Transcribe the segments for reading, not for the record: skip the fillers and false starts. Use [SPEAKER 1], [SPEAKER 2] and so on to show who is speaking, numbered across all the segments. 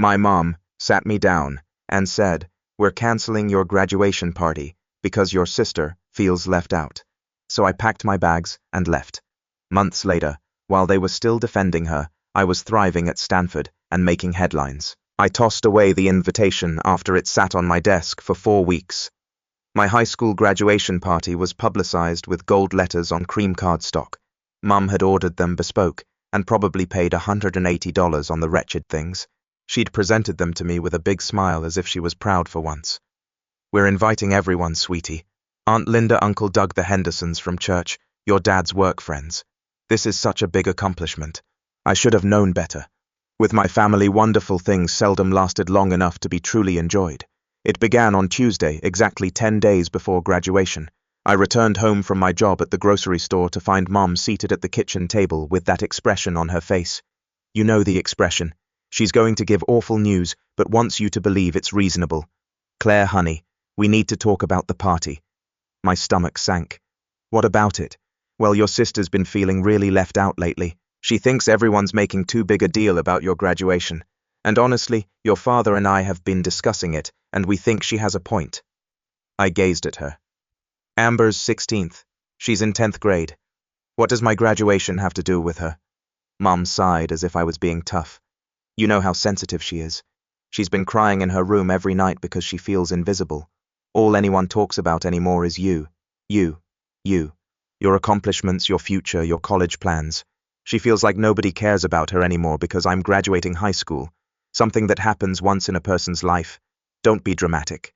[SPEAKER 1] My mom sat me down and said, "We're canceling your graduation party because your sister feels left out." So I packed my bags and left. Months later, while they were still defending her, I was thriving at Stanford and making headlines. I tossed away the invitation after it sat on my desk for 4 weeks. My high school graduation party was publicized with gold letters on cream cardstock. Mum had ordered them bespoke and probably paid $180 on the wretched things. She'd presented them to me with a big smile as if she was proud for once. "We're inviting everyone, sweetie. Aunt Linda, Uncle Doug, the Hendersons from church, your dad's work friends. This is such a big accomplishment. I should have known better. With my family, wonderful things seldom lasted long enough to be truly enjoyed. It began on Tuesday, exactly 10 days before graduation. I returned home from my job at the grocery store to find Mom seated at the kitchen table with that expression on her face. You know the expression. She's going to give awful news, but wants you to believe it's reasonable. "Claire, honey, we need to talk about the party." My stomach sank. "What about it?" "Well, your sister's been feeling really left out lately. She thinks everyone's making too big a deal about your graduation. And honestly, your father and I have been discussing it, and we think she has a point." I gazed at her. "Amber's 16th. She's in 10th grade. What does my graduation have to do with her?" Mom sighed as if I was being tough. "You know how sensitive she is. She's been crying in her room every night because she feels invisible. All anyone talks about anymore is you. You. Your accomplishments, your future, your college plans. She feels like nobody cares about her anymore because I'm graduating high school. Something that happens once in a person's life. Don't be dramatic.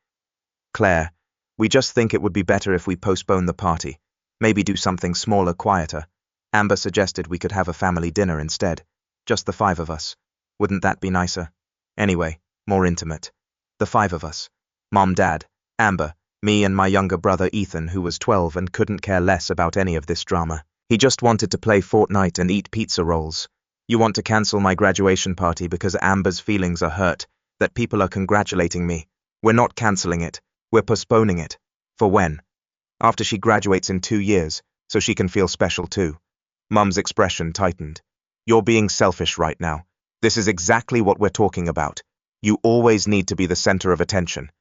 [SPEAKER 1] Claire, we just think it would be better if we postpone the party. Maybe do something smaller, quieter. Amber suggested we could have a family dinner instead. Just the 5 of us. Wouldn't that be nicer? Anyway, more intimate. The 5 of us. Mom, Dad, Amber, me and my younger brother Ethan, who was 12 and couldn't care less about any of this drama. He just wanted to play Fortnite and eat pizza rolls. You want to cancel my graduation party because Amber's feelings are hurt, that people are congratulating me. We're not canceling it. We're postponing it. For when? After she graduates in 2 years, so she can feel special too. Mum's expression tightened. You're being selfish right now. This is exactly what we're talking about. You always need to be the center of attention.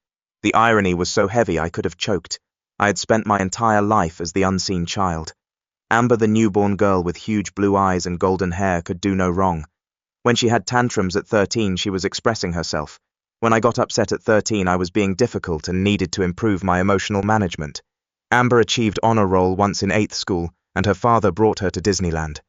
[SPEAKER 1] The irony was so heavy I could have choked. I had spent my entire life as the unseen child. Amber, the newborn girl with huge blue eyes and golden hair, could do no wrong. When she had tantrums at 13, she was expressing herself. When I got upset at 13, I was being difficult and needed to improve my emotional management. Amber achieved honor roll once in 8th school, and her father brought her to Disneyland.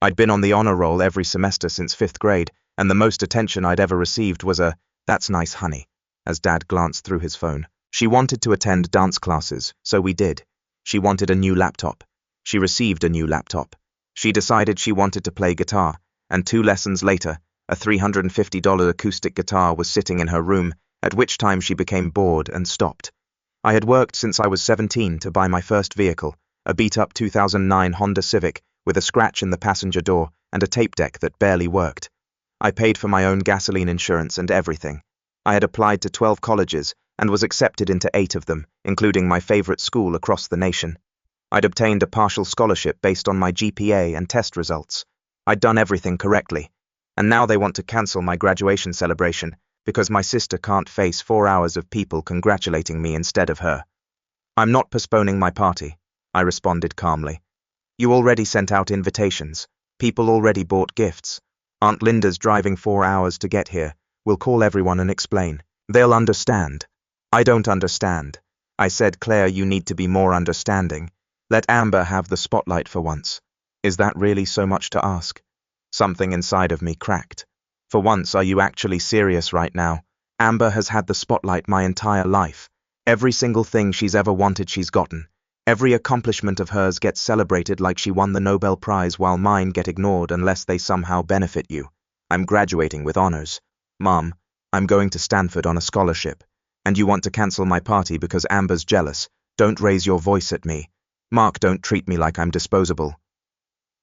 [SPEAKER 1] I'd been on the honor roll every semester since 5th grade, and the most attention I'd ever received was a "That's nice, honey," as Dad glanced through his phone. She wanted to attend dance classes, so we did. She wanted a new laptop. She received a new laptop. She decided she wanted to play guitar, and 2 lessons later, a $350 acoustic guitar was sitting in her room, at which time she became bored and stopped. I had worked since I was 17 to buy my first vehicle, a beat-up 2009 Honda Civic with a scratch in the passenger door and a tape deck that barely worked. I paid for my own gasoline insurance and everything. I had applied to 12 colleges and was accepted into 8 of them, including my favorite school across the nation. I'd obtained a partial scholarship based on my GPA and test results. I'd done everything correctly. And now they want to cancel my graduation celebration because my sister can't face 4 hours of people congratulating me instead of her. "I'm not postponing my party," I responded calmly. "You already sent out invitations. People already bought gifts. Aunt Linda's driving 4 hours to get here. We'll call everyone and explain. They'll understand." "I don't understand." I said, "Claire, you need to be more understanding. Let Amber have the spotlight for once." Is that really so much to ask? Something inside of me cracked. For once, are you actually serious right now? Amber has had the spotlight my entire life. Every single thing she's ever wanted she's gotten. Every accomplishment of hers gets celebrated like she won the Nobel Prize, while mine get ignored unless they somehow benefit you. I'm graduating with honors. Mom, I'm going to Stanford on a scholarship. And you want to cancel my party because Amber's jealous. Don't raise your voice at me. Mark, don't treat me like I'm disposable.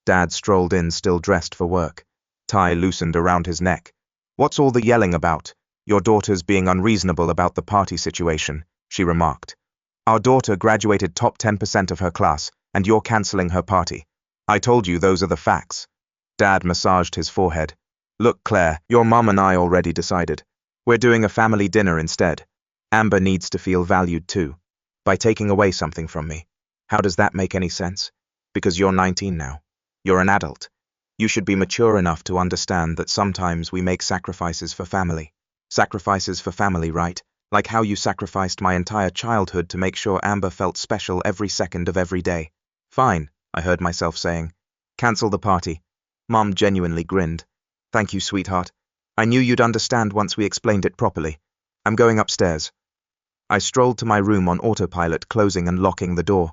[SPEAKER 1] Dad strolled in, still dressed for work. Tie loosened around his neck. "What's all the yelling about? Your daughter's being unreasonable about the party situation," she remarked. "Our daughter graduated top 10% of her class, and you're canceling her party. I told you those are the facts." Dad massaged his forehead. Look, Claire, your mum and I already decided. We're doing a family dinner instead. Amber needs to feel valued too. By taking away something from me. How does that make any sense? Because you're 19 now. You're an adult. You should be mature enough to understand that sometimes we make sacrifices for family. Sacrifices for family, right? Like how you sacrificed my entire childhood to make sure Amber felt special every second of every day. Fine, I heard myself saying. Cancel the party. Mom genuinely grinned. Thank you, sweetheart. I knew you'd understand once we explained it properly. I'm going upstairs. I strolled to my room on autopilot, closing and locking the door.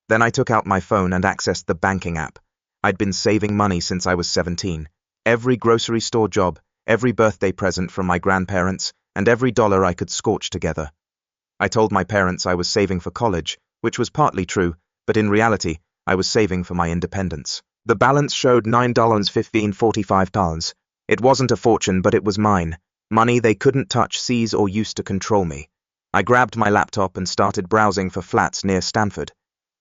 [SPEAKER 1] Then I took out my phone and accessed the banking app. I'd been saving money since I was 17. Every grocery store job, every birthday present from my grandparents, and every dollar I could scorch together. I told my parents I was saving for college, which was partly true, but in reality, I was saving for my independence. The balance showed $9.1545. It wasn't a fortune, but it was mine. Money they couldn't touch, seize, or use to control me. I grabbed my laptop and started browsing for flats near Stanford.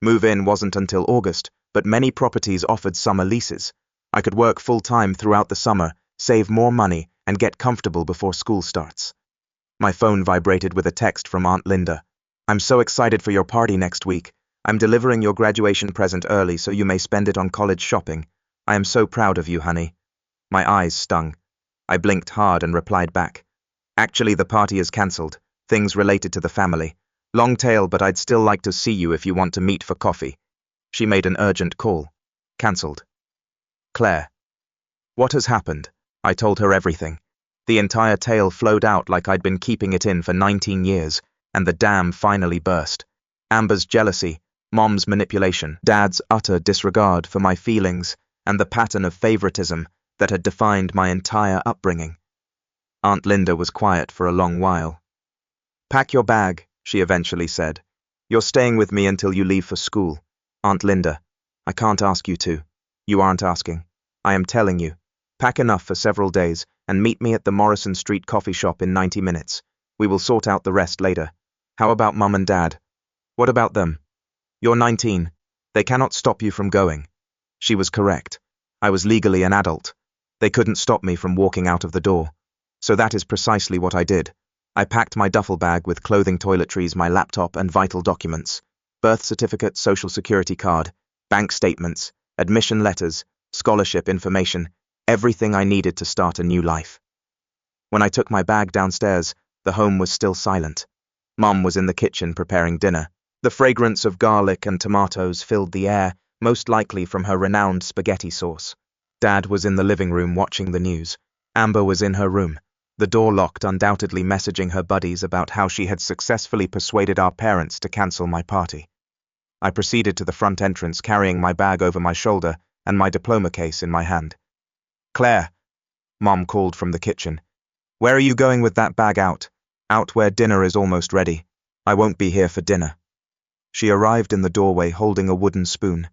[SPEAKER 1] Move-in wasn't until August, but many properties offered summer leases. I could work full-time throughout the summer, save more money, and get comfortable before school starts. My phone vibrated with a text from Aunt Linda. I'm so excited for your party next week. I'm delivering your graduation present early so you may spend it on college shopping. I am so proud of you, honey. My eyes stung. I blinked hard and replied back. Actually, the party is cancelled. Things related to the family. Long tale, but I'd still like to see you if you want to meet for coffee. She made an urgent call. Cancelled. Claire. What has happened? I told her everything. The entire tale flowed out like I'd been keeping it in for 19 years, and the dam finally burst. Amber's jealousy, Mom's manipulation, Dad's utter disregard for my feelings, and the pattern of favoritism that had defined my entire upbringing. Aunt Linda was quiet for a long while. Pack your bag, she eventually said. You're staying with me until you leave for school. Aunt Linda, I can't ask you to. You aren't asking. I am telling you. Pack enough for several days and meet me at the Morrison Street coffee shop in 90 minutes. We will sort out the rest later. How about Mum and Dad? What about them? You're 19. They cannot stop you from going. She was correct. I was legally an adult. They couldn't stop me from walking out of the door. So that is precisely what I did. I packed my duffel bag with clothing, toiletries, my laptop, and vital documents. Birth certificate, social security card, bank statements, admission letters, scholarship information, everything I needed to start a new life. When I took my bag downstairs, the home was still silent. Mom was in the kitchen preparing dinner. The fragrance of garlic and tomatoes filled the air, most likely from her renowned spaghetti sauce. Dad was in the living room watching the news. Amber was in her room, the door locked, undoubtedly messaging her buddies about how she had successfully persuaded our parents to cancel my party. I proceeded to the front entrance, carrying my bag over my shoulder and my diploma case in my hand. Claire, Mom called from the kitchen. Where are you going with that bag? Out where dinner is almost ready. I won't be here for dinner. She arrived in the doorway holding a wooden spoon.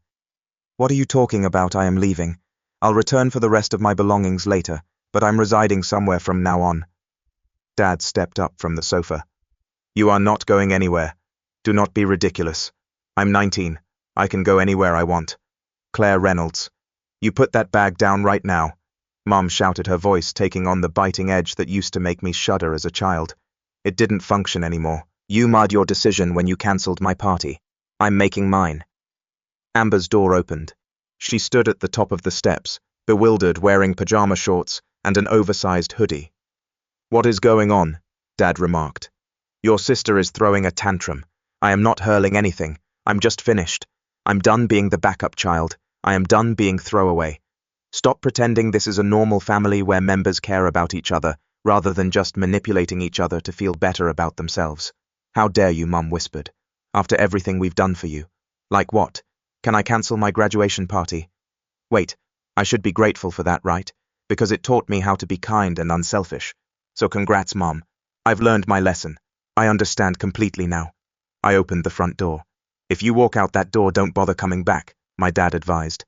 [SPEAKER 1] What are you talking about? I am leaving. I'll return for the rest of my belongings later, but I'm residing somewhere from now on. Dad stepped up from the sofa. You are not going anywhere. Do not be ridiculous. I'm 19. I can go anywhere I want. Claire Reynolds. You put that bag down right now. Mom shouted, her voice taking on the biting edge that used to make me shudder as a child. It didn't function anymore. You made your decision when you cancelled my party. I'm making mine. Amber's door opened. She stood at the top of the steps, bewildered, wearing pajama shorts and an oversized hoodie. What is going on? Dad remarked. Your sister is throwing a tantrum. I am not hurling anything. I'm just finished. I'm done being the backup child. I am done being throwaway. Stop pretending this is a normal family where members care about each other, rather than just manipulating each other to feel better about themselves. How dare you, Mum whispered. After everything we've done for you. Like what? Can I cancel my graduation party? Wait, I should be grateful for that, right? Because it taught me how to be kind and unselfish. So congrats, Mom. I've learned my lesson. I understand completely now. I opened the front door. If you walk out that door, don't bother coming back, my dad advised.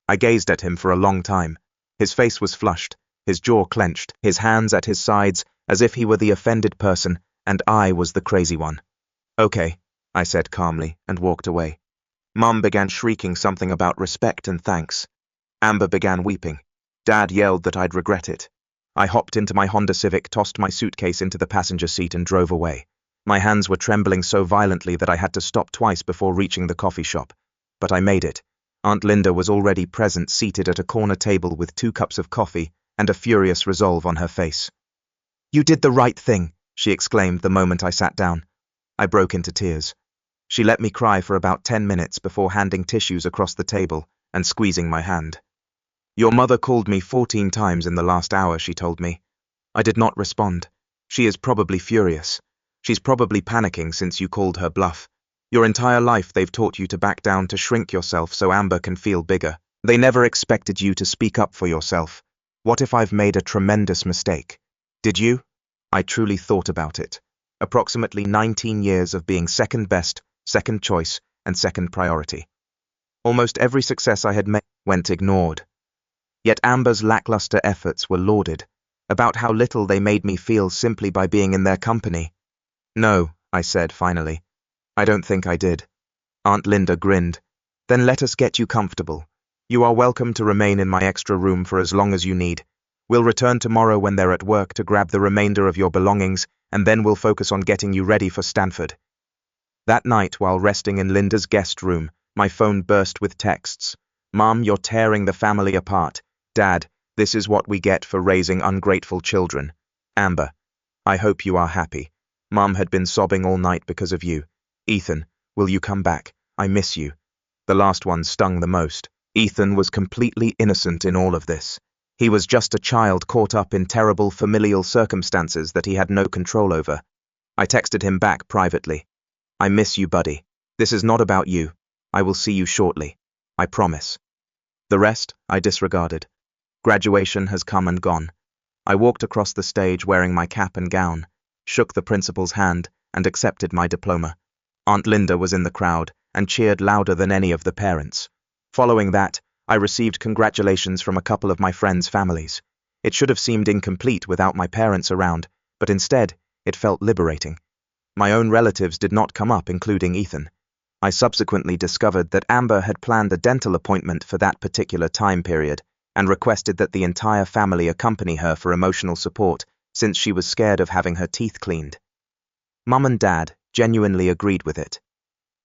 [SPEAKER 1] I gazed at him for a long time. His face was flushed, his jaw clenched, his hands at his sides, as if he were the offended person and I was the crazy one. Okay, I said calmly and walked away. Mum began shrieking something about respect and thanks. Amber began weeping. Dad yelled that I'd regret it. I hopped into my Honda Civic, tossed my suitcase into the passenger seat and drove away. My hands were trembling so violently that I had to stop twice before reaching the coffee shop. But I made it. Aunt Linda was already present, seated at a corner table with 2 cups of coffee and a furious resolve on her face. "You did the right thing," she exclaimed the moment I sat down. I broke into tears. She let me cry for about 10 minutes before handing tissues across the table and squeezing my hand. "Your mother called me 14 times in the last hour," she told me. I did not respond. She is probably furious. She's probably panicking since you called her bluff. Your entire life they've taught you to back down, to shrink yourself so Amber can feel bigger. They never expected you to speak up for yourself. What if I've made a tremendous mistake? Did you? I truly thought about it. Approximately 19 years of being second best, second choice, and second priority. Almost every success I had made went ignored. Yet Amber's lackluster efforts were lauded, about how little they made me feel simply by being in their company. "No," I said finally. "I don't think I did." Aunt Linda grinned. "Then let us get you comfortable. You are welcome to remain in my extra room for as long as you need. We'll return tomorrow when they're at work to grab the remainder of your belongings, and then we'll focus on getting you ready for Stanford." That night, while resting in Linda's guest room, my phone burst with texts. "Mom, you're tearing the family apart. Dad, this is what we get for raising ungrateful children. Amber, I hope you are happy. Mom had been sobbing all night because of you. Ethan, will you come back? I miss you." The last one stung the most. Ethan was completely innocent in all of this. He was just a child caught up in terrible familial circumstances that he had no control over. I texted him back privately. "I miss you, buddy. This is not about you. I will see you shortly. I promise." The rest, I disregarded. Graduation has come and gone. I walked across the stage wearing my cap and gown, shook the principal's hand, and accepted my diploma. Aunt Linda was in the crowd and cheered louder than any of the parents. Following that, I received congratulations from a couple of my friends' families. It should have seemed incomplete without my parents around, but instead, it felt liberating. My own relatives did not come up, including Ethan. I subsequently discovered that Amber had planned a dental appointment for that particular time period and requested that the entire family accompany her for emotional support, since she was scared of having her teeth cleaned. Mum and Dad genuinely agreed with it.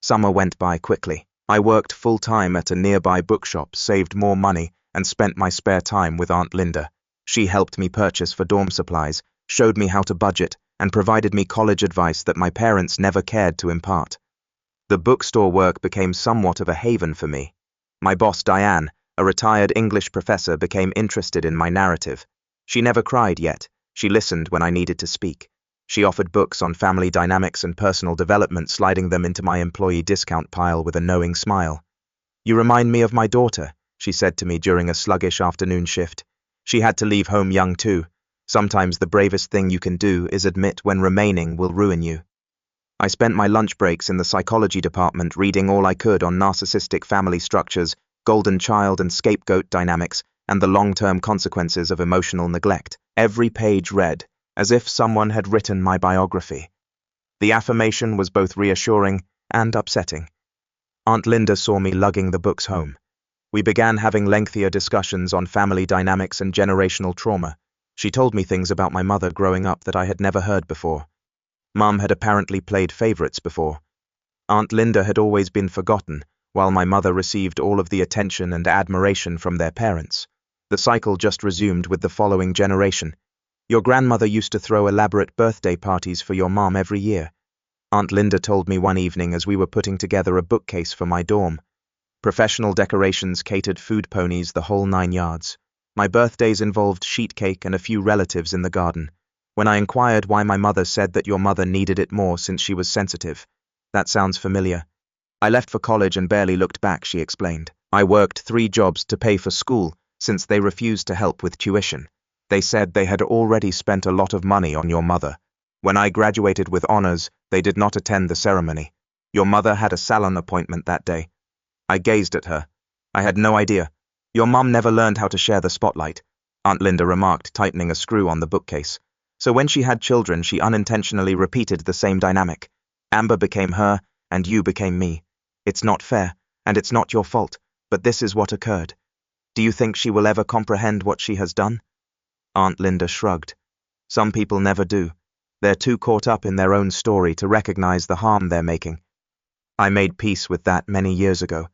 [SPEAKER 1] Summer went by quickly. I worked full-time at a nearby bookshop, saved more money, and spent my spare time with Aunt Linda. She helped me purchase for dorm supplies, showed me how to budget, and provided me college advice that my parents never cared to impart. The bookstore work became somewhat of a haven for me. My boss, Diane, a retired English professor, became interested in my narrative. She never cried yet. She listened when I needed to speak. She offered books on family dynamics and personal development, sliding them into my employee discount pile with a knowing smile. "You remind me of my daughter," she said to me during a sluggish afternoon shift. "She had to leave home young too. Sometimes the bravest thing you can do is admit when remaining will ruin you." I spent my lunch breaks in the psychology department reading all I could on narcissistic family structures, golden child and scapegoat dynamics, and the long-term consequences of emotional neglect. Every page read, as if someone had written my biography. The affirmation was both reassuring and upsetting. Aunt Linda saw me lugging the books home. We began having lengthier discussions on family dynamics and generational trauma. She told me things about my mother growing up that I had never heard before. Mum had apparently played favorites before. Aunt Linda had always been forgotten, while my mother received all of the attention and admiration from their parents. The cycle just resumed with the following generation. "Your grandmother used to throw elaborate birthday parties for your mom every year," Aunt Linda told me one evening as we were putting together a bookcase for my dorm. Professional decorations, catered food ponies, the whole 9 yards. My birthdays involved sheet cake and a few relatives in the garden. When I inquired why, my mother said that your mother needed it more since she was sensitive. "That sounds familiar. I left for college and barely looked back," she explained. "I worked 3 jobs to pay for school since they refused to help with tuition. They said they had already spent a lot of money on your mother. When I graduated with honors, they did not attend the ceremony. Your mother had a salon appointment that day." I gazed at her. I had no idea. "Your mom never learned how to share the spotlight," Aunt Linda remarked, tightening a screw on the bookcase. "So when she had children, she unintentionally repeated the same dynamic. Amber became her, and you became me. It's not fair, and it's not your fault, but this is what occurred. Do you think she will ever comprehend what she has done?" Aunt Linda shrugged. Some people never do. They're too caught up in their own story to recognize the harm they're making. I made peace with that many years ago.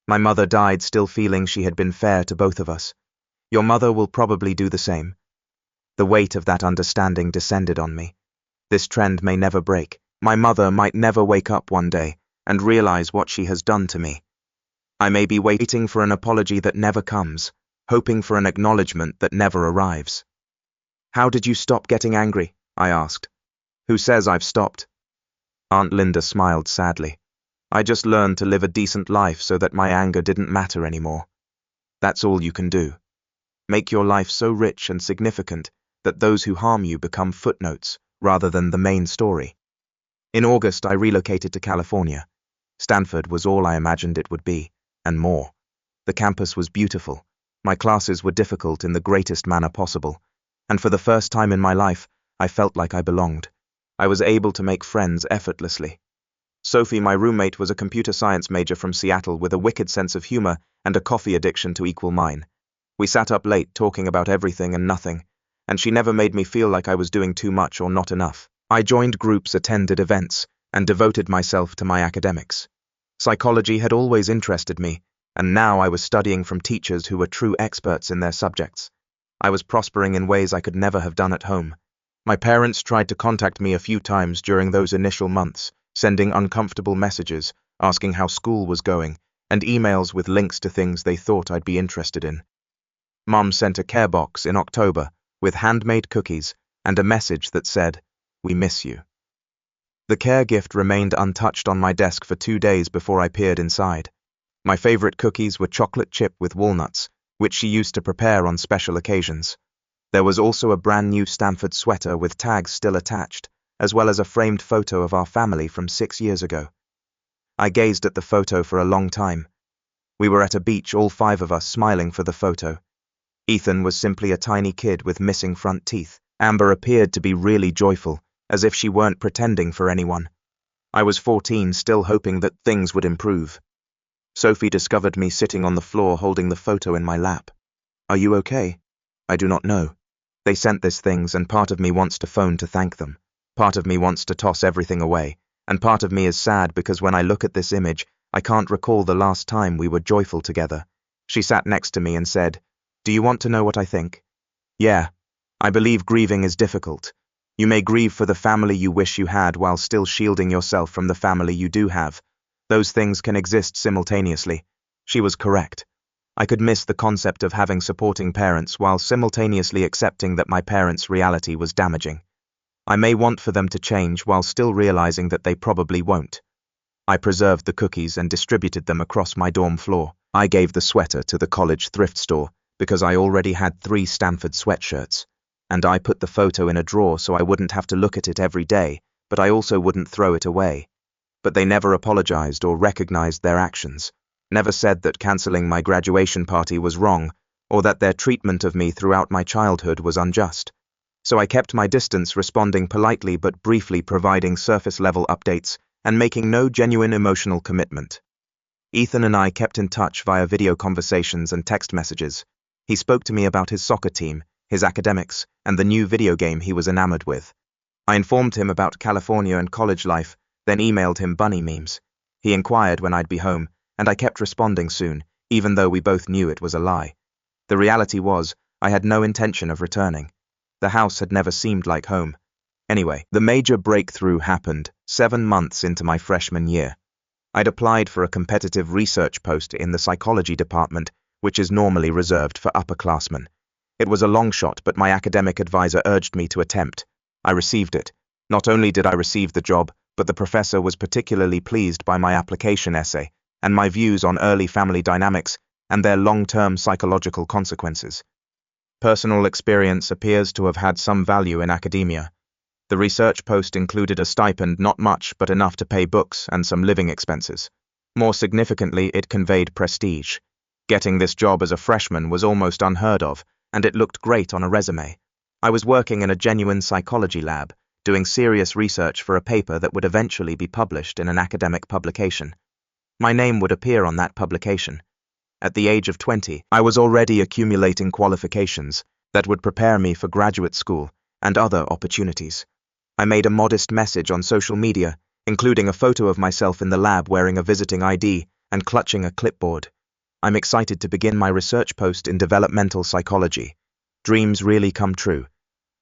[SPEAKER 1] My mother died still feeling she had been fair to both of us. Your mother will probably do the same. The weight of that understanding descended on me. This trend may never break. My mother might never wake up one day and realize what she has done to me. I may be waiting for an apology that never comes, hoping for an acknowledgement that never arrives. How did you stop getting angry? I asked. Who says I've stopped? Aunt Linda smiled sadly. I just learned to live a decent life so that my anger didn't matter anymore. That's all you can do. Make your life so rich and significant that those who harm you become footnotes rather than the main story. In August, I relocated to California. Stanford was all I imagined it would be, and more. The campus was beautiful. My classes were difficult in the greatest manner possible, and for the first time in my life, I felt like I belonged. I was able to make friends effortlessly. Sophie, my roommate, was a computer science major from Seattle with a wicked sense of humor and a coffee addiction to equal mine. We sat up late talking about everything and nothing, and she never made me feel like I was doing too much or not enough. I joined groups, attended events, and devoted myself to my academics. Psychology had always interested me, and now I was studying from teachers who were true experts in their subjects. I was prospering in ways I could never have done at home. My parents tried to contact me a few times during those initial months, sending uncomfortable messages, asking how school was going, and emails with links to things they thought I'd be interested in. Mom sent a care box in October with handmade cookies and a message that said, "We miss you." The care gift remained untouched on my desk for 2 days before I peered inside. My favorite cookies were chocolate chip with walnuts, which she used to prepare on special occasions. There was also a brand new Stanford sweater with tags still attached, as well as a framed photo of our family from 6 years ago. I gazed at the photo for a long time. We were at a beach, all 5 of us smiling for the photo. Ethan was simply a tiny kid with missing front teeth. Amber appeared to be really joyful, as if she weren't pretending for anyone. I was 14, still hoping that things would improve. Sophie discovered me sitting on the floor holding the photo in my lap. "Are you okay?" "I do not know. They sent these things, and part of me wants to phone to thank them. Part of me wants to toss everything away, and part of me is sad because when I look at this image, I can't recall the last time we were joyful together." She sat next to me and said, "Do you want to know what I think?" "Yeah. I believe grieving is difficult. You may grieve for the family you wish you had while still shielding yourself from the family you do have. Those things can exist simultaneously." She was correct. I could miss the concept of having supporting parents while simultaneously accepting that my parents' reality was damaging. I may want for them to change while still realizing that they probably won't. I preserved the cookies and distributed them across my dorm floor. I gave the sweater to the college thrift store because I already had 3 Stanford sweatshirts. And I put the photo in a drawer so I wouldn't have to look at it every day, but I also wouldn't throw it away. But they never apologized or recognized their actions, never said that canceling my graduation party was wrong, or that their treatment of me throughout my childhood was unjust. So I kept my distance, responding politely but briefly, providing surface-level updates, and making no genuine emotional commitment. Ethan and I kept in touch via video conversations and text messages. He spoke to me about his soccer team, his academics, and the new video game he was enamored with. I informed him about California and college life, then emailed him bunny memes. He inquired when I'd be home, and I kept responding soon, even though we both knew it was a lie. The reality was, I had no intention of returning. The house had never seemed like home. Anyway, the major breakthrough happened 7 months into my freshman year. I'd applied for a competitive research post in the psychology department, which is normally reserved for upperclassmen. It was a long shot, but my academic advisor urged me to attempt. I received it. Not only did I receive the job, but the professor was particularly pleased by my application essay and my views on early family dynamics and their long-term psychological consequences. Personal experience appears to have had some value in academia. The research post included a stipend, not much, but enough to pay books and some living expenses. More significantly, it conveyed prestige. Getting this job as a freshman was almost unheard of, and it looked great on a resume. I was working in a genuine psychology lab, doing serious research for a paper that would eventually be published in an academic publication. My name would appear on that publication. At the age of 20, I was already accumulating qualifications that would prepare me for graduate school and other opportunities. I made a modest message on social media, including a photo of myself in the lab wearing a visiting ID and clutching a clipboard. I'm excited to begin my research post in developmental psychology. Dreams really come true.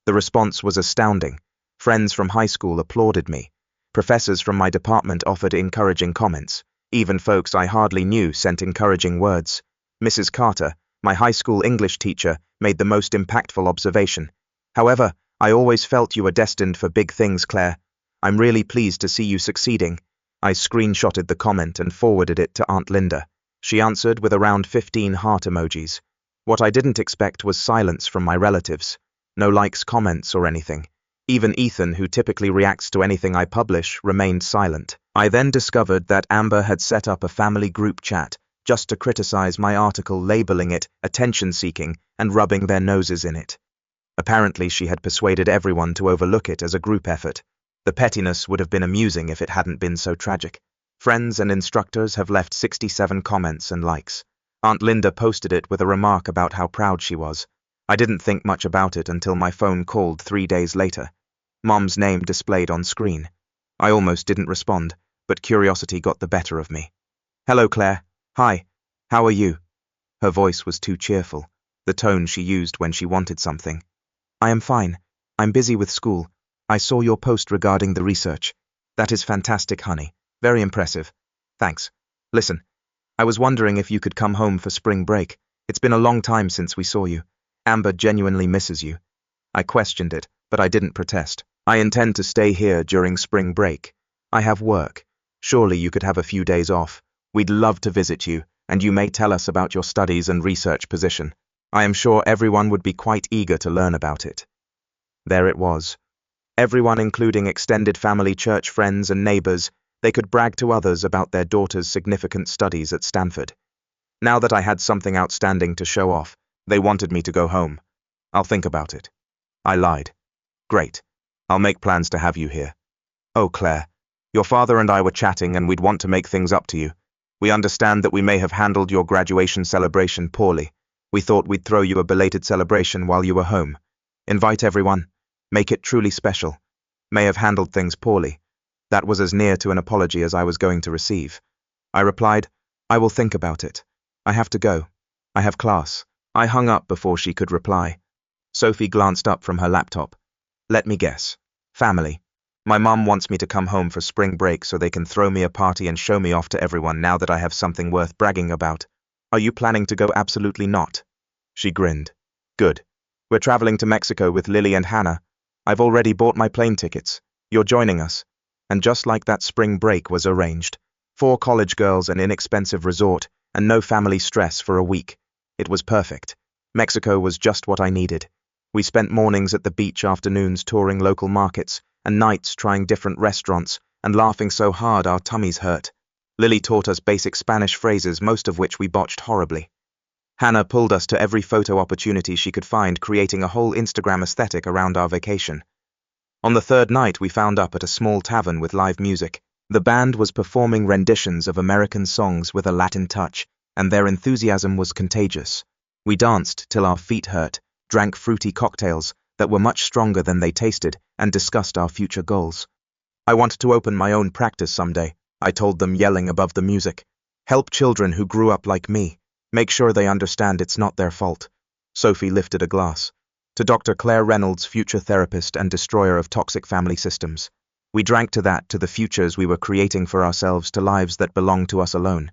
[SPEAKER 1] The response was astounding. Friends from high school applauded me. Professors from my department offered encouraging comments. Even folks I hardly knew sent encouraging words. Mrs. Carter, my high school English teacher, made the most impactful observation. "However, I always felt you were destined for big things, Claire. I'm really pleased to see you succeeding." I screenshotted the comment and forwarded it to Aunt Linda. She answered with around 15 heart emojis. What I didn't expect was silence from my relatives. No likes, comments, or anything. Even Ethan, who typically reacts to anything I publish, remained silent. I then discovered that Amber had set up a family group chat just to criticize my article, labeling it attention-seeking and rubbing their noses in it. Apparently, she had persuaded everyone to overlook it as a group effort. The pettiness would have been amusing if it hadn't been so tragic. Friends and instructors have left 67 comments and likes. Aunt Linda posted it with a remark about how proud she was. I didn't think much about it until my phone called 3 days later. Mom's name displayed on screen. I almost didn't respond, but curiosity got the better of me. "Hello, Claire. Hi. How are you?" Her voice was too cheerful, the tone she used when she wanted something. "I am fine. I'm busy with school. I saw your post regarding the research. That is fantastic, honey. Very impressive. Thanks. Listen, I was wondering if you could come home for spring break. It's been a long time since we saw you. Amber genuinely misses you." I questioned it, but I didn't protest. "I intend to stay here during spring break. I have work. Surely you could have a few days off. We'd love to visit you, and you may tell us about your studies and research position. I am sure everyone would be quite eager to learn about it." There it was. Everyone, including extended family, church friends, and neighbors, they could brag to others about their daughter's significant studies at Stanford. Now that I had something outstanding to show off, they wanted me to go home. "I'll think about it." I lied. "Great. I'll make plans to have you here." "Oh, Claire, your father and I were chatting and we'd want to make things up to you. We understand that we may have handled your graduation celebration poorly. We thought we'd throw you a belated celebration while you were home. Invite everyone. Make it truly special. May have handled things poorly." That was as near to an apology as I was going to receive. I replied, "I will think about it. I have to go. I have class." I hung up before she could reply. Sophie glanced up from her laptop. "Let me guess. Family. My mum wants me to come home for spring break so they can throw me a party and show me off to everyone now that I have something worth bragging about. Are you planning to go?" "Absolutely not." She grinned. "Good. We're traveling to Mexico with Lily and Hannah. I've already bought my plane tickets. You're joining us." And just like that, spring break was arranged. 4 college girls, an inexpensive resort, and no family stress for a week. It was perfect. Mexico was just what I needed. We spent mornings at the beach, afternoons touring local markets, and nights trying different restaurants and laughing so hard our tummies hurt. Lily taught us basic Spanish phrases, most of which we botched horribly. Hannah pulled us to every photo opportunity she could find, creating a whole Instagram aesthetic around our vacation. On the 3rd night, we found up at a small tavern with live music. The band was performing renditions of American songs with a Latin touch, and their enthusiasm was contagious. We danced till our feet hurt, drank fruity cocktails that were much stronger than they tasted, and discussed our future goals. "I wanted to open my own practice someday," I told them, yelling above the music. "Help children who grew up like me. Make sure they understand it's not their fault." Sophie lifted a glass. "To Dr. Claire Reynolds, future therapist and destroyer of toxic family systems." We drank to that, to the futures we were creating for ourselves, to lives that belong to us alone.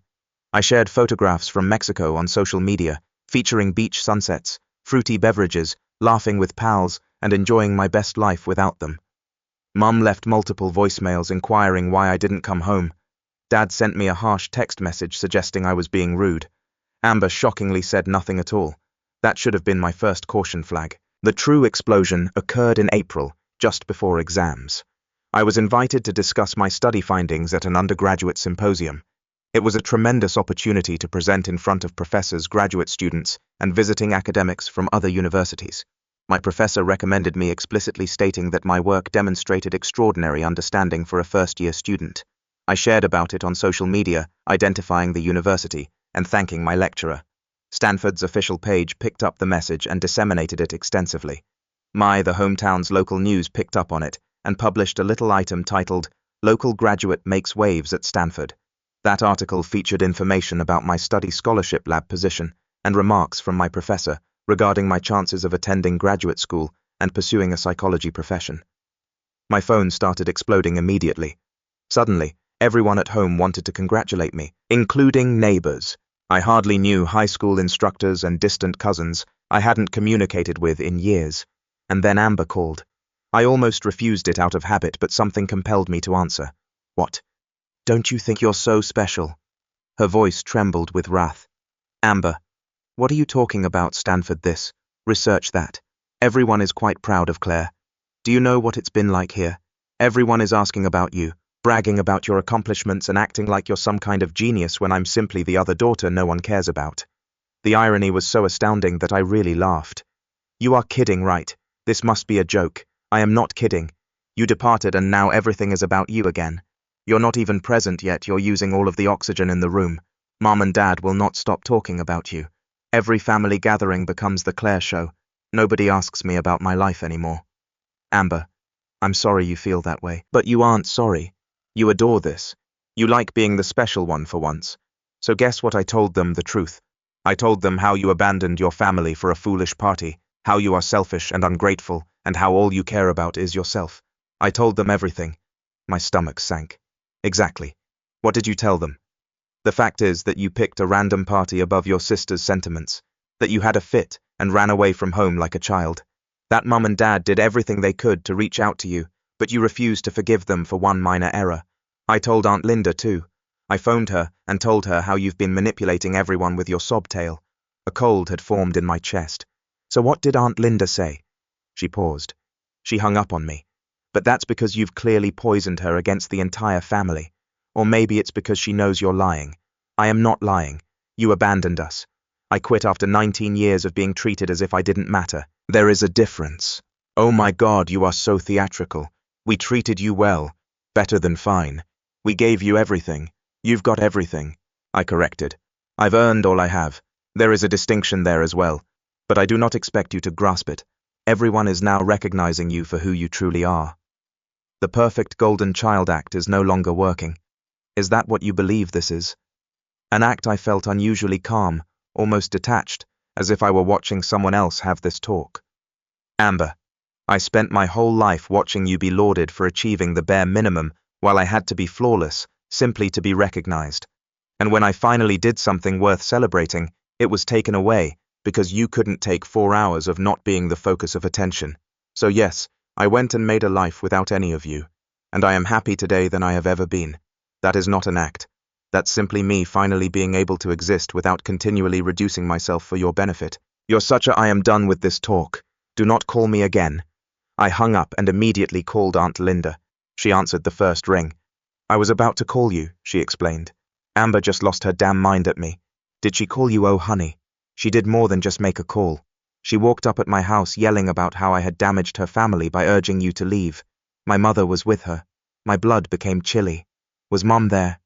[SPEAKER 1] I shared photographs from Mexico on social media, featuring beach sunsets, fruity beverages, laughing with pals, and enjoying my best life without them. Mum left multiple voicemails inquiring why I didn't come home. Dad sent me a harsh text message suggesting I was being rude. Amber shockingly said nothing at all. That should have been my first caution flag. The true explosion occurred in April, just before exams. I was invited to discuss my study findings at an undergraduate symposium. It was a tremendous opportunity to present in front of professors, graduate students, and visiting academics from other universities. My professor recommended me, explicitly stating that my work demonstrated extraordinary understanding for a first-year student. I shared about it on social media, identifying the university, and thanking my lecturer. Stanford's official page picked up the message and disseminated it extensively. The hometown's local news picked up on it and published a little item titled, "Local Graduate Makes Waves at Stanford." That article featured information about my study scholarship lab position and remarks from my professor regarding my chances of attending graduate school and pursuing a psychology profession. My phone started exploding immediately. Suddenly, everyone at home wanted to congratulate me, including neighbors. I hardly knew high school instructors and distant cousins I hadn't communicated with in years. And then Amber called. I almost refused it out of habit, but something compelled me to answer. "What? Don't you think you're so special?" Her voice trembled with wrath. "Amber, what are you talking about? Stanford this, research that. Everyone is quite proud of Claire. Do you know what it's been like here? Everyone is asking about you, bragging about your accomplishments and acting like you're some kind of genius when I'm simply the other daughter no one cares about." The irony was so astounding that I really laughed. "You are kidding, right? This must be a joke. I am not kidding. You departed and now everything is about you again. You're not even present yet, you're using all of the oxygen in the room. Mom and Dad will not stop talking about you. Every family gathering becomes the Claire show. Nobody asks me about my life anymore." "Amber, I'm sorry you feel that way, but you aren't sorry. You adore this. You like being the special one for once. So guess what? I told them the truth. I told them how you abandoned your family for a foolish party, how you are selfish and ungrateful, and how all you care about is yourself. I told them everything." My stomach sank. "Exactly. What did you tell them?" "The fact is that you picked a random party above your sister's sentiments, that you had a fit and ran away from home like a child, that Mom and Dad did everything they could to reach out to you, but you refused to forgive them for one minor error. I told Aunt Linda too. I phoned her and told her how you've been manipulating everyone with your sob tale." A cold had formed in my chest. "So what did Aunt Linda say?" She paused. "She hung up on me. But that's because you've clearly poisoned her against the entire family. Or maybe it's because she knows you're lying. I am not lying. You abandoned us. I quit after 19 years of being treated as if I didn't matter. There is a difference. Oh my God, you are so theatrical. We treated you well. Better than fine. We gave you everything. You've got everything." I corrected. "I've earned all I have. There is a distinction there as well. But I do not expect you to grasp it. Everyone is now recognizing you for who you truly are. The perfect golden child act is no longer working. Is that what you believe this is?" An act I felt unusually calm, almost detached, as if I were watching someone else have this talk. "Amber, I spent my whole life watching you be lauded for achieving the bare minimum while I had to be flawless, simply to be recognized. And when I finally did something worth celebrating, it was taken away because you couldn't take 4 hours of not being the focus of attention. So yes, I went and made a life without any of you, and I am happy today than I have ever been. That is not an act. That's simply me finally being able to exist without continually reducing myself for your benefit. You're such a— I am done with this talk. Do not call me again." I hung up and immediately called Aunt Linda. She answered the first ring. "I was about to call you," she explained. "Amber just lost her damn mind at me." "Did she call you?" "Oh honey, she did more than just make a call. She walked up at my house yelling about how I had damaged her family by urging you to leave. My mother was with her. My blood became chilly. Was Mom there?"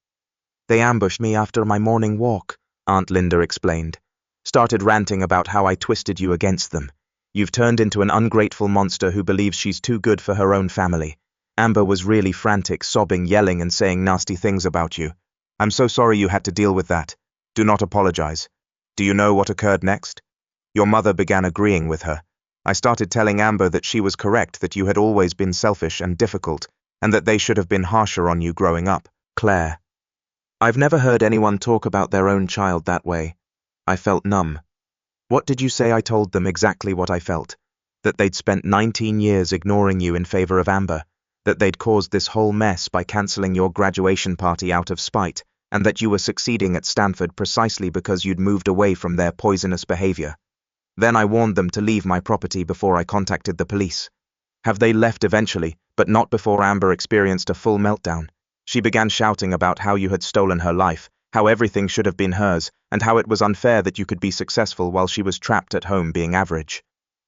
[SPEAKER 1] "They ambushed me after my morning walk," Aunt Linda explained. "Started ranting about how I twisted you against them. You've turned into an ungrateful monster who believes she's too good for her own family." Amber was really frantic, sobbing, yelling and saying nasty things about you. "I'm so sorry you had to deal with that. Do not apologize. Do you know what occurred next? Your mother began agreeing with her. I started telling Amber that she was correct, that you had always been selfish and difficult, and that they should have been harsher on you growing up." Claire. I've never heard anyone talk about their own child that way. I felt numb. "What did you say?" I told them exactly what I felt. That they'd spent 19 years ignoring you in favor of Amber, that they'd caused this whole mess by canceling your graduation party out of spite, and that you were succeeding at Stanford precisely because you'd moved away from their poisonous behavior. Then I warned them to leave my property before I contacted the police. Have they left eventually, but not before Amber experienced a full meltdown. She began shouting about how you had stolen her life, how everything should have been hers, and how it was unfair that you could be successful while she was trapped at home being average.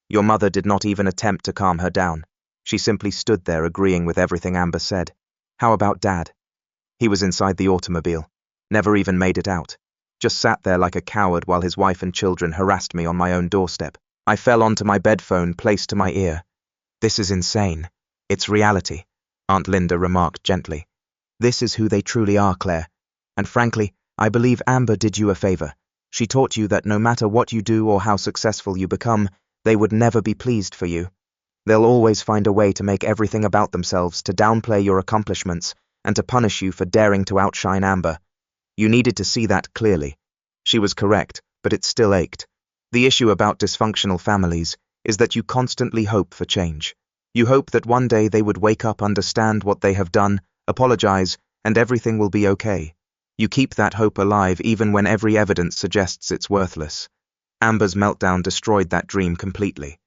[SPEAKER 1] Your mother did not even attempt to calm her down. She simply stood there agreeing with everything Amber said. How about Dad? He was inside the automobile. Never even made it out. just sat there like a coward while his wife and children harassed me on my own doorstep. I fell onto my bed phone placed to my ear. "This is insane. It's reality," Aunt Linda remarked gently. "This is who they truly are, Claire. And frankly, I believe Amber did you a favor. She taught you that no matter what you do or how successful you become, they would never be pleased for you. They'll always find a way to make everything about themselves, to downplay your accomplishments, and to punish you for daring to outshine Amber. You needed to see that clearly." She was correct, but it still ached. The issue about dysfunctional families is that you constantly hope for change. You hope that one day they would wake up, understand what they have done, apologize, and everything will be okay. You keep that hope alive even when every evidence suggests it's worthless. Amber's meltdown destroyed that dream completely.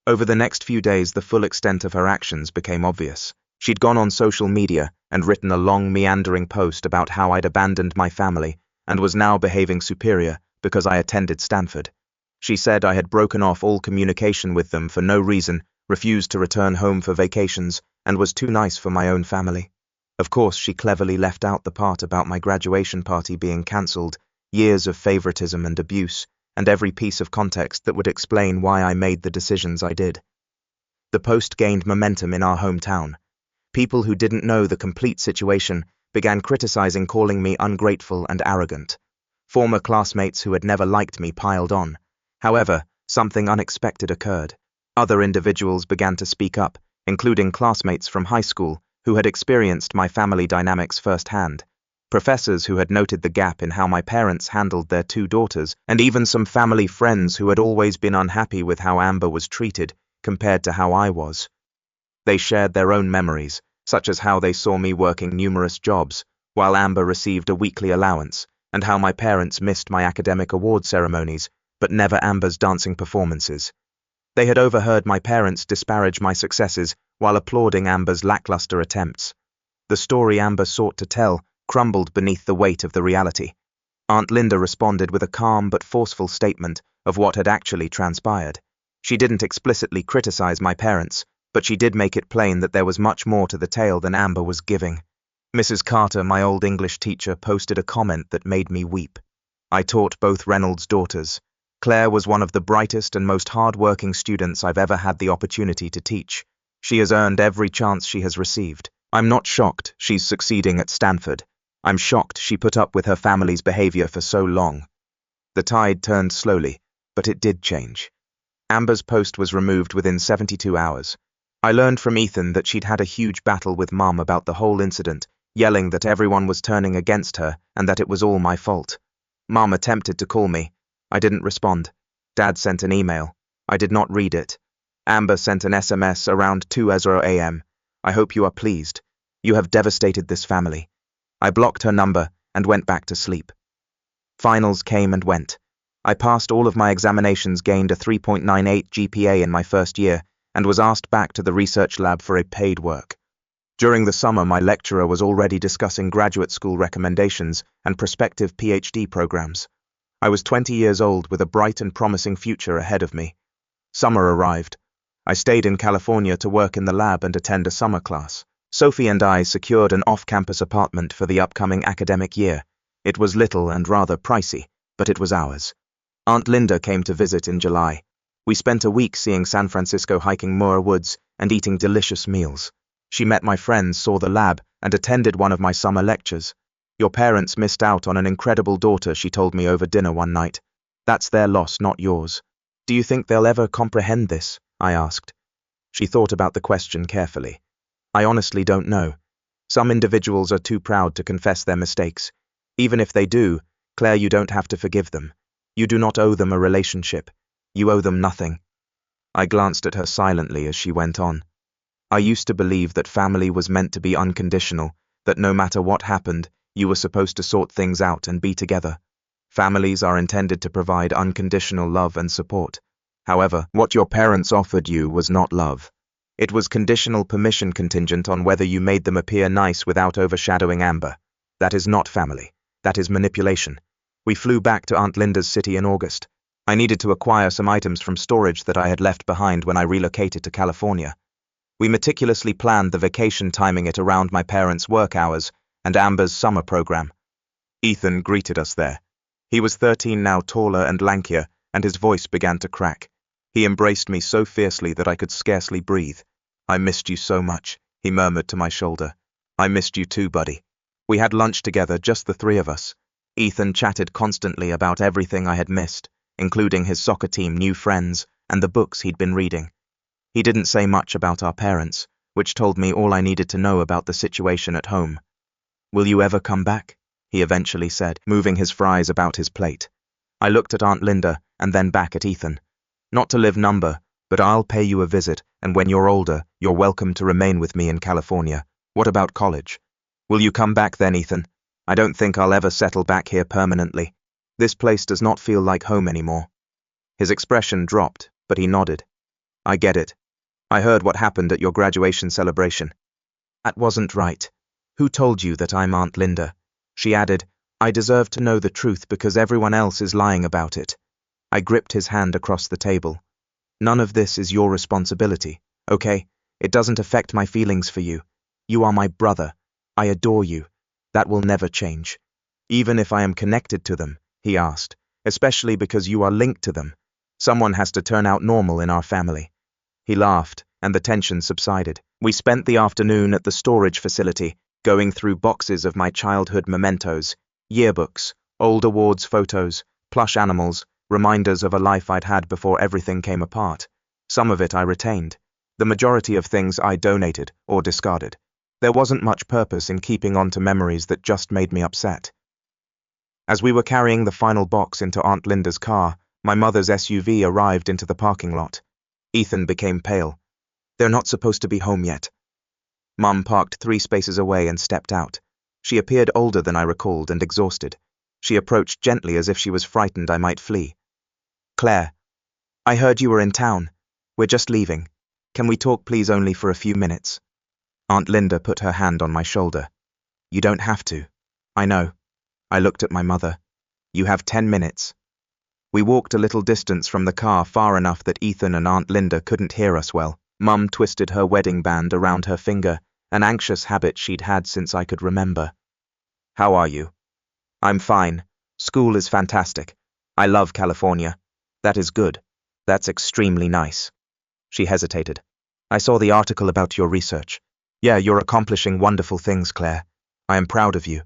[SPEAKER 1] Over the next few days, the full extent of her actions became obvious. She'd gone on social media and written a long, meandering post about how I'd abandoned my family and was now behaving superior because I attended Stanford. She said I had broken off all communication with them for no reason, refused to return home for vacations, and was too nice for my own family. Of course, she cleverly left out the part about my graduation party being cancelled, years of favoritism and abuse, and every piece of context that would explain why I made the decisions I did. The post gained momentum in our hometown. People who didn't know the complete situation began criticizing, calling me ungrateful and arrogant. Former classmates who had never liked me piled on. However, something unexpected occurred. Other individuals began to speak up, including classmates from high school who had experienced my family dynamics firsthand, professors who had noted the gap in how my parents handled their two daughters, and even some family friends who had always been unhappy with how Amber was treated compared to how I was. They shared their own memories, such as how they saw me working numerous jobs, while Amber received a weekly allowance, and how my parents missed my academic award ceremonies, but never Amber's dancing performances. They had overheard my parents disparage my successes while applauding Amber's lackluster attempts. The story Amber sought to tell crumbled beneath the weight of the reality. Aunt Linda responded with a calm but forceful statement of what had actually transpired. She didn't explicitly criticize my parents, but she did make it plain that there was much more to the tale than Amber was giving. Mrs. Carter, my old English teacher, posted a comment that made me weep. I taught both Reynolds' daughters. Claire was one of the brightest and most hard-working students I've ever had the opportunity to teach. She has earned every chance she has received. I'm not shocked she's succeeding at Stanford. I'm shocked she put up with her family's behavior for so long. The tide turned slowly, but it did change. Amber's post was removed within 72 hours. I learned from Ethan that she'd had a huge battle with Mom about the whole incident, yelling that everyone was turning against her and that it was all my fault. Mom attempted to call me. I didn't respond. Dad sent an email. I did not read it. Amber sent an SMS around 2:00 a.m. "I hope you are pleased. You have devastated this family." I blocked her number and went back to sleep. Finals came and went. I passed all of my examinations, gained a 3.98 GPA in my first year, and was asked back to the research lab for a paid work. During the summer, my lecturer was already discussing graduate school recommendations and prospective PhD programs. I was 20 years old with a bright and promising future ahead of me. Summer arrived. I stayed in California to work in the lab and attend a summer class. Sophie and I secured an off-campus apartment for the upcoming academic year. It was little and rather pricey, but it was ours. Aunt Linda came to visit in July. We spent a week seeing San Francisco, hiking Muir Woods, and eating delicious meals. She met my friends, saw the lab, and attended one of my summer lectures. "Your parents missed out on an incredible daughter," she told me over dinner one night. "That's their loss, not yours." "Do you think they'll ever comprehend this?" I asked. She thought about the question carefully. "I honestly don't know. Some individuals are too proud to confess their mistakes. Even if they do, Claire, you don't have to forgive them. You do not owe them a relationship. You owe them nothing." I glanced at her silently as she went on. "I used to believe that family was meant to be unconditional, that no matter what happened, you were supposed to sort things out and be together. Families are intended to provide unconditional love and support. However, what your parents offered you was not love. It was conditional permission, contingent on whether you made them appear nice without overshadowing Amber. That is not family. That is manipulation." We flew back to Aunt Linda's city in August. I needed to acquire some items from storage that I had left behind when I relocated to California. We meticulously planned the vacation, timing it around my parents' work hours and Amber's summer program. Ethan greeted us there. He was 13 now, taller and lankier, and his voice began to crack. He embraced me so fiercely that I could scarcely breathe. "I missed you so much," he murmured to my shoulder. "I missed you too, buddy." We had lunch together, just the three of us. Ethan chatted constantly about everything I had missed, including his soccer team, new friends, and the books he'd been reading. He didn't say much about our parents, which told me all I needed to know about the situation at home. "Will you ever come back?" he eventually said, moving his fries about his plate. I looked at Aunt Linda and then back at Ethan. "Not to live number, but I'll pay you a visit, and when you're older, you're welcome to remain with me in California. What about college? Will you come back then, Ethan? I don't think I'll ever settle back here permanently. This place does not feel like home anymore." His expression dropped, but he nodded. "I get it. I heard what happened at your graduation celebration. That wasn't right. Who told you that I'm Aunt Linda?" She added, "I deserve to know the truth because everyone else is lying about it." I gripped his hand across the table. "None of this is your responsibility, okay? It doesn't affect my feelings for you. You are my brother. I adore you. That will never change. Even if I am connected to them," he asked, "especially because you are linked to them. Someone has to turn out normal in our family." He laughed, and the tension subsided. We spent the afternoon at the storage facility, going through boxes of my childhood mementos, yearbooks, old awards photos, plush animals, reminders of a life I'd had before everything came apart. Some of it I retained. The majority of things I donated or discarded. There wasn't much purpose in keeping on to memories that just made me upset. As we were carrying the final box into Aunt Linda's car, my mother's SUV arrived into the parking lot. Ethan became pale. "They're not supposed to be home yet." Mum parked 3 spaces away and stepped out. She appeared older than I recalled and exhausted. She approached gently as if she was frightened I might flee. "Claire, I heard you were in town. We're just leaving. Can we talk please, only for a few minutes?" Aunt Linda put her hand on my shoulder. "You don't have to." "I know." I looked at my mother. "You have 10 minutes. We walked a little distance from the car, far enough that Ethan and Aunt Linda couldn't hear us well. Mum twisted her wedding band around her finger, an anxious habit she'd had since I could remember. "How are you?" "I'm fine. School is fantastic. I love California." "That is good. That's extremely nice." She hesitated. "I saw the article about your research. Yeah, you're accomplishing wonderful things, Claire. I am proud of you."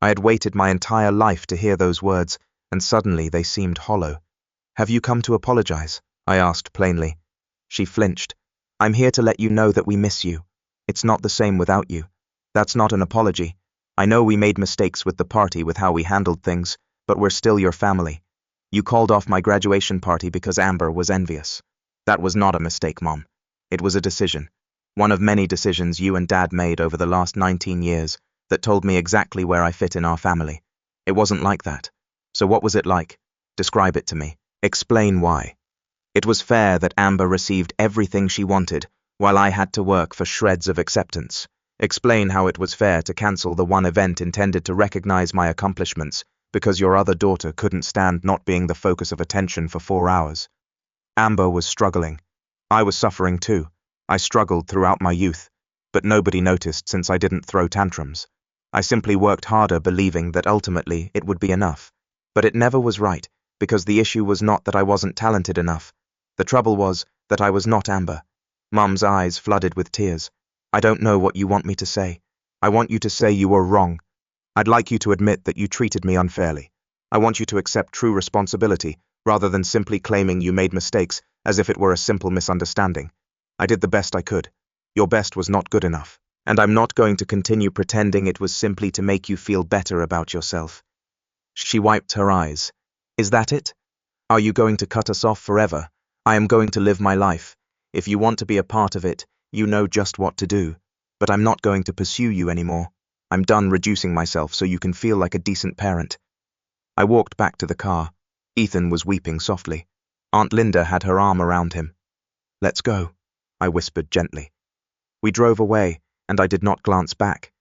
[SPEAKER 1] I had waited my entire life to hear those words, and suddenly they seemed hollow. "Have you come to apologize?" I asked plainly. She flinched. "I'm here to let you know that we miss you. It's not the same without you." "That's not an apology. I know we made mistakes with the party, with how we handled things, but we're still your family. You called off my graduation party because Amber was envious." "That was not a mistake, Mom. It was a decision. One of many decisions you and Dad made over the last 19 years that told me exactly where I fit in our family. It wasn't like that. So what was it like? Describe it to me. Explain why." "It was fair that Amber received everything she wanted, while I had to work for shreds of acceptance. Explain how it was fair to cancel the one event intended to recognize my accomplishments because your other daughter couldn't stand not being the focus of attention for 4 hours. Amber was struggling. I was suffering too. I struggled throughout my youth, but nobody noticed since I didn't throw tantrums. I simply worked harder, believing that ultimately it would be enough. But it never was right, because the issue was not that I wasn't talented enough. The trouble was that I was not Amber." Mum's eyes flooded with tears. "I don't know what you want me to say. I want you to say you were wrong. I'd like you to admit that you treated me unfairly. I want you to accept true responsibility, rather than simply claiming you made mistakes as if it were a simple misunderstanding. I did the best I could. Your best was not good enough, and I'm not going to continue pretending it was simply to make you feel better about yourself." She wiped her eyes. "Is that it? Are you going to cut us off forever? I am going to live my life. If you want to be a part of it, you know just what to do. But I'm not going to pursue you anymore. I'm done reducing myself so you can feel like a decent parent." I walked back to the car. Ethan was weeping softly. Aunt Linda had her arm around him. "Let's go," I whispered gently. We drove away, and I did not glance back.